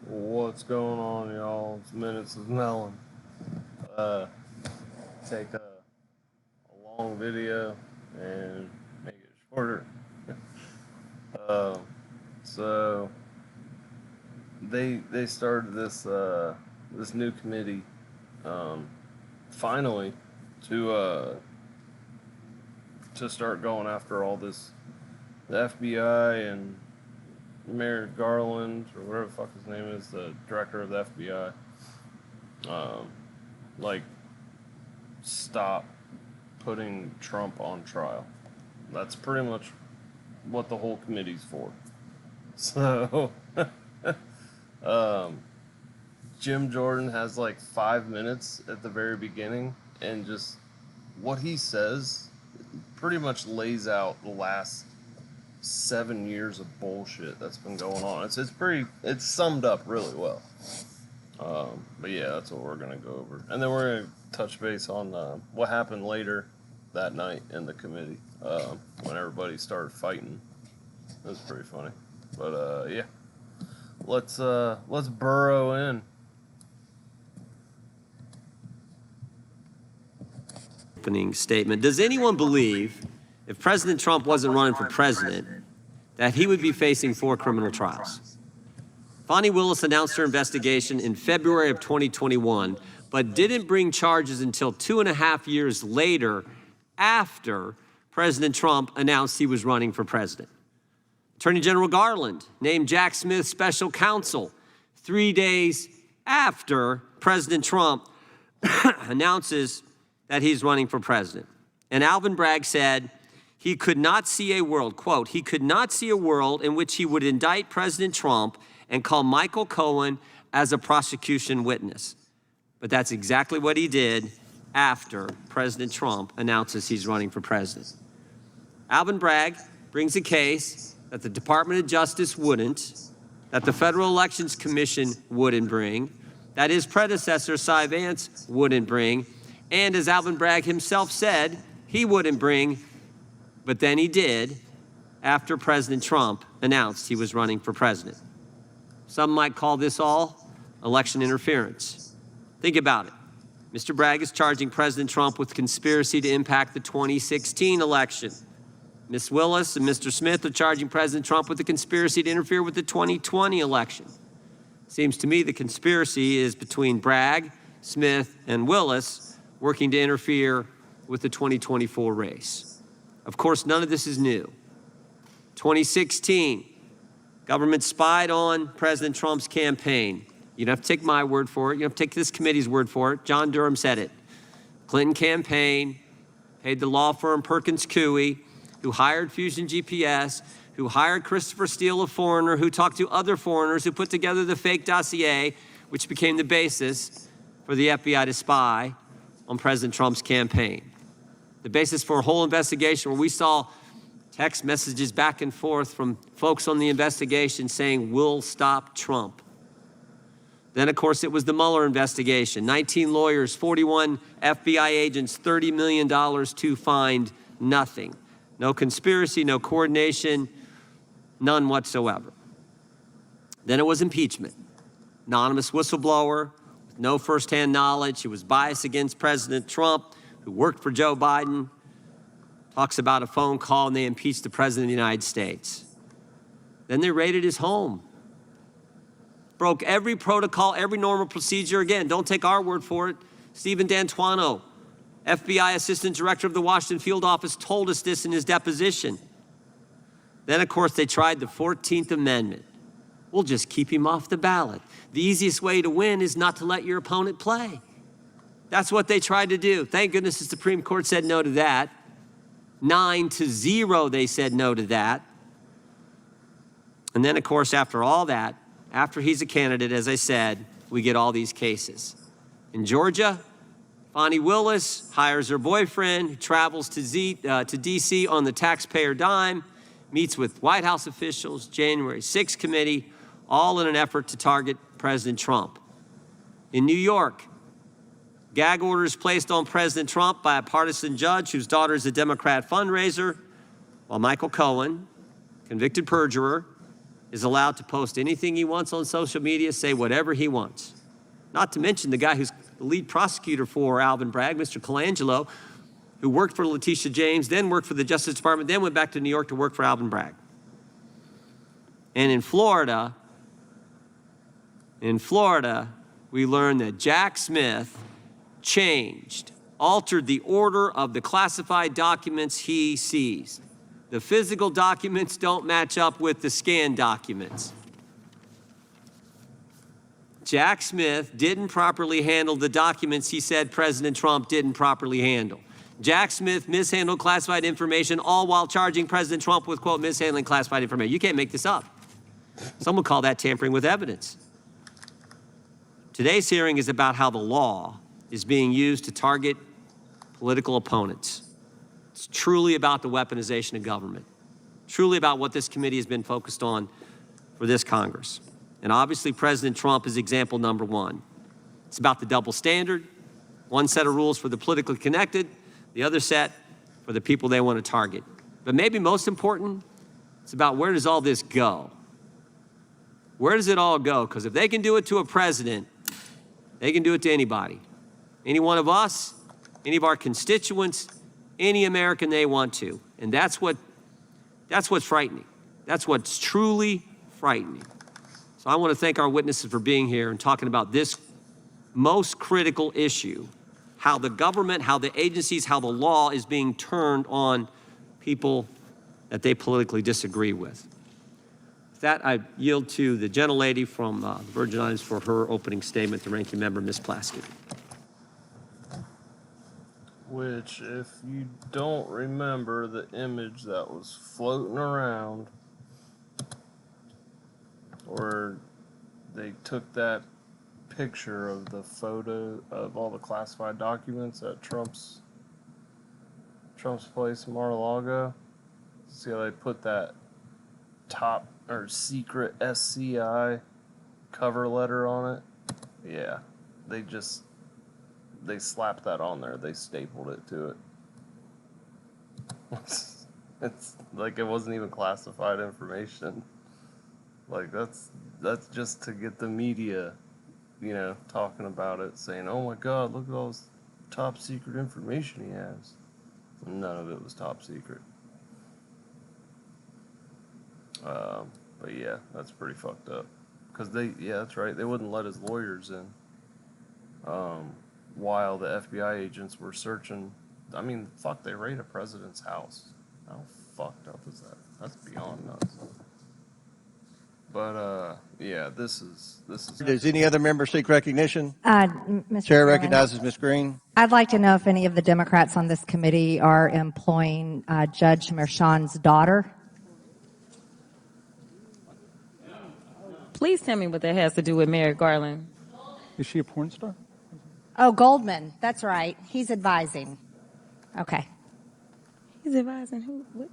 What's going on, y'all? It's Minutes of Mellon. Take a long video and make it shorter. So they started this this new committee finally to start going after all this, the FBI and Merrick Garland, or whatever the fuck his name is, the director of the FBI, like, stop putting Trump on trial. That's pretty much what the whole committee's for. So, Jim Jordan has like 5 minutes at the very beginning, and just what he says pretty much lays out the last 7 years of bullshit that's been going on. It's summed up really well. But yeah, that's what we're gonna go over, and then we're gonna touch base on what happened later that night in the committee when everybody started fighting. It was pretty funny, but yeah, let's burrow in. Opening statement. Does anyone believe if President Trump wasn't running for president, that he would be facing 4 criminal trials? Fani Willis announced her investigation in February of 2021, but didn't bring charges until 2.5 years later, after President Trump announced he was running for president. Attorney General Garland named Jack Smith special counsel 3 days after President Trump announces that he's running for president. And Alvin Bragg said he could not see a world, quote, he could not see a world in which he would indict President Trump and call Michael Cohen as a prosecution witness. But that's exactly what he did after President Trump announces he's running for president. Alvin Bragg brings a case that the Department of Justice wouldn't, that the Federal Elections Commission wouldn't bring, that his predecessor, Cy Vance, wouldn't bring, and as Alvin Bragg himself said, he wouldn't bring, but then he did after President Trump announced he was running for president. Some might call this all election interference. Think about it. Mr. Bragg is charging President Trump with conspiracy to impact the 2016 election. Ms. Willis and Mr. Smith are charging President Trump with a conspiracy to interfere with the 2020 election. Seems to me the conspiracy is between Bragg, Smith, and Willis, working to interfere with the 2024 race. Of course, none of this is new. 2016, government spied on President Trump's campaign. You don't have to take my word for it. You don't have to take this committee's word for it. John Durham said it. Clinton campaign paid the law firm Perkins Coie, who hired Fusion GPS, who hired Christopher Steele, a foreigner, who talked to other foreigners, who put together the fake dossier, which became the basis for the FBI to spy on President Trump's campaign. The basis for a whole investigation where we saw text messages back and forth from folks on the investigation saying, "We'll stop Trump." Then, of course, it was the Mueller investigation. 19 lawyers, 41 FBI agents, $30 million to find nothing. No conspiracy, no coordination, none whatsoever. Then it was impeachment. Anonymous whistleblower, no firsthand knowledge, who was biased against President Trump, who worked for Joe Biden, talks about a phone call and they impeached the President of the United States. Then they raided his home. Broke every protocol, every normal procedure. Again, don't take our word for it. Stephen D'Antuono, FBI Assistant Director of the Washington Field Office, told us this in his deposition. Then, of course, they tried the 14th Amendment. We'll just keep him off the ballot. The easiest way to win is not to let your opponent play. That's what they tried to do. Thank goodness the Supreme Court said no to that. 9-0, they said no to that. And then, of course, after all that, after he's a candidate, as I said, we get all these cases. In Georgia, Fani Willis hires her boyfriend, who travels to D.C. on the taxpayer dime, meets with White House officials, January 6th committee, all in an effort to target President Trump. In New York, gag orders placed on President Trump by a partisan judge whose daughter is a Democrat fundraiser, while Michael Cohen, convicted perjurer, is allowed to post anything he wants on social media, say whatever he wants. Not to mention the guy who's the lead prosecutor for Alvin Bragg, Mr. Colangelo, who worked for Letitia James, then worked for the Justice Department, then went back to New York to work for Alvin Bragg. And in Florida, we learned that Jack Smith altered the order of the classified documents he seized. The physical documents don't match up with the scanned documents. Jack Smith didn't properly handle the documents he said President Trump didn't properly handle. Jack Smith mishandled classified information, all while charging President Trump with, quote, mishandling classified information. You can't make this up. Some would call that tampering with evidence. Today's hearing is about how the law is being used to target political opponents. It's truly about the weaponization of government, truly about what this committee has been focused on for this Congress. And obviously, President Trump is example number one. It's about the double standard, one set of rules for the politically connected, the other set for the people they want to target. But maybe most important, it's about where does all this go? Where does it all go? Because if they can do it to a president, they can do it to anybody. Any one of us, any of our constituents, any American they want to. And that's what's frightening. That's what's truly frightening. So I want to thank our witnesses for being here and talking about this most critical issue, how the government, how the agencies, how the law is being turned on people that they politically disagree with. With that, I yield to the gentlelady from the Virgin Islands for her opening statement, the ranking member, Ms. Plaskett. Which, if you don't remember the image that was floating around, or they took that picture of the photo of all the classified documents at Trump's place in Mar-a-Lago. See how they put that top or secret SCI cover letter on it? Yeah, they slapped that on there. They stapled it to it. It's like it wasn't even classified information. Like that's just to get the media, talking about it, saying, "Oh my God, look at all this top secret information he has." None of it was top secret. But yeah, that's pretty fucked up. Because that's right, they wouldn't let his lawyers in. While the FBI agents were searching. I mean, fuck, they raid a president's house. How fucked up is that? That's beyond nuts. But, yeah, this is. Does any other member seek recognition? Mr. Chair Chairman, recognizes Ms. Green. I'd like to know if any of the Democrats on this committee are employing Judge Merchan's daughter. Please tell me what that has to do with Merrick Garland. Is she a porn star? Oh, Goldman. That's right. He's advising. Okay. He's advising who? What?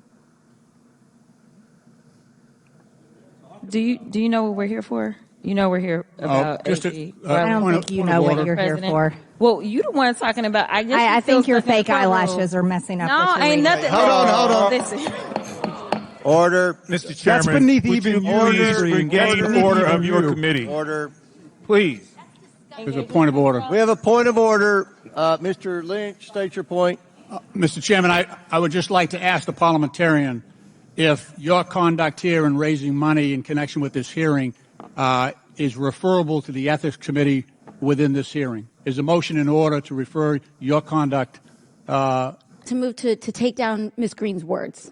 Do you know what we're here for? You know we're here about AG. I don't think you know what you're here for. Well, you the one talking about. I think your fake eyelashes are messing up. No, ain't nothing. Hold on. Listen. Order. Mr. Chairman, That's beneath would even you you, please Green. engage That's the beneath order even of your you. committee? Order. Please. There's a point of order. We have a point of order. Mr. Lynch, state your point. Mr. Chairman, I would just like to ask the parliamentarian if your conduct here in raising money in connection with this hearing is referable to the Ethics Committee within this hearing. Is a motion in order to refer your conduct? To move to take down Ms. Green's words.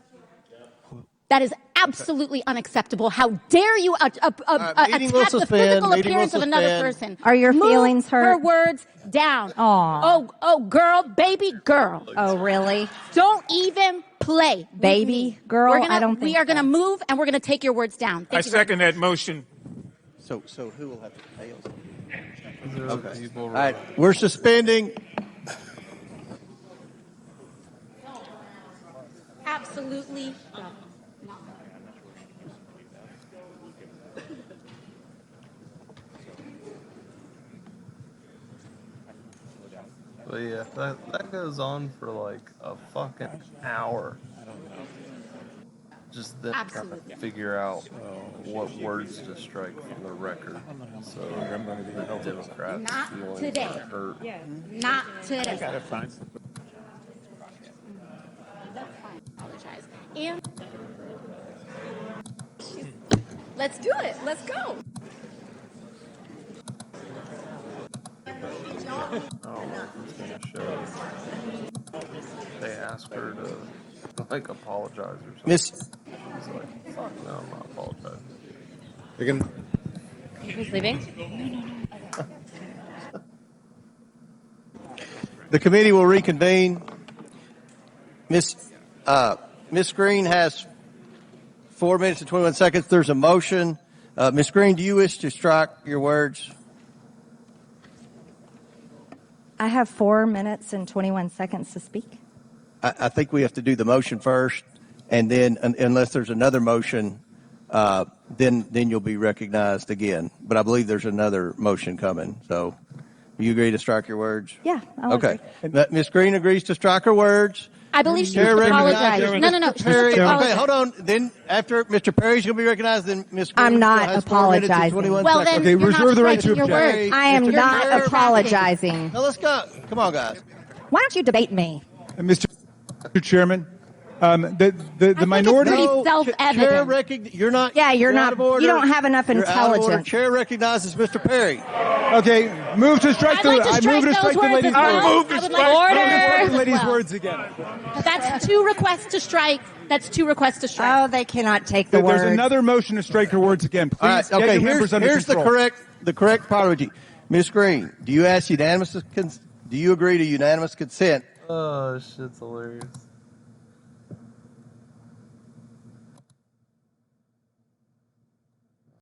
That is absolutely unacceptable. How dare you attack the physical appearance of another person? Are your Move feelings hurt? her words down. Aw. Oh, girl, baby girl. Oh, really? Don't even play. Baby girl? I don't think we are going to so. move and we're going to take your words down. I second that motion. So who will have to pay us? Okay. All right, we're suspending. Absolutely. But yeah, that goes on for like a fucking hour. just then trying Absolutely. to figure out what words to strike from the record. So the Democrats Not feeling today. kinda hurt. Not today. That's fine. Apologize. And let's do it. Let's go. I don't know if it's gonna show. They asked her to like apologize or something. Miss, She's like, "Fuck no, I'm not apologizing." you're gonna, Who's leaving? the committee will reconvene. Miss Green has 4 minutes and 21 seconds. There's a motion. Miss Green, do you wish to strike your words? I have 4 minutes and 21 seconds to speak. I think we have to do the motion first, and then unless there's another motion, then you'll be recognized again. But I believe there's another motion coming. So, you agree to strike your words? Yeah. I'll Okay. agree. Miss Green agrees to strike her words. I believe she Chair should recognizes apologize. No, no, no. She Perry. should Okay, apologize. hold on. Then after Mr. Perry's going to be recognized, then Miss Green I'm not has 4 minutes and apologizing. 21 Well, then seconds. Okay, you're reserve not the right to striking your object. words. I am Mr. not Chair, apologizing. Now let's go. Come on, guys. Why don't you debate me? Mr. Chairman, the minority. pretty No, self-evident. Chair you're not. Yeah, you're out not. of order. You don't have enough You're out of order. intelligence. Chair recognizes Mr. Perry. Okay, move to strike I'd the. like to I strike move to those strike the words lady's as well. words. I would like to strike Strike those the lady's as well. words again. That's 2 requests to strike. That's 2 requests to strike. Oh, they cannot take the There's word. another motion to strike her words again. Please All right. get Okay. your members under Here's control. the correct priority. Miss Green, do you ask unanimous? Do you agree to unanimous consent? Oh, shit's hilarious.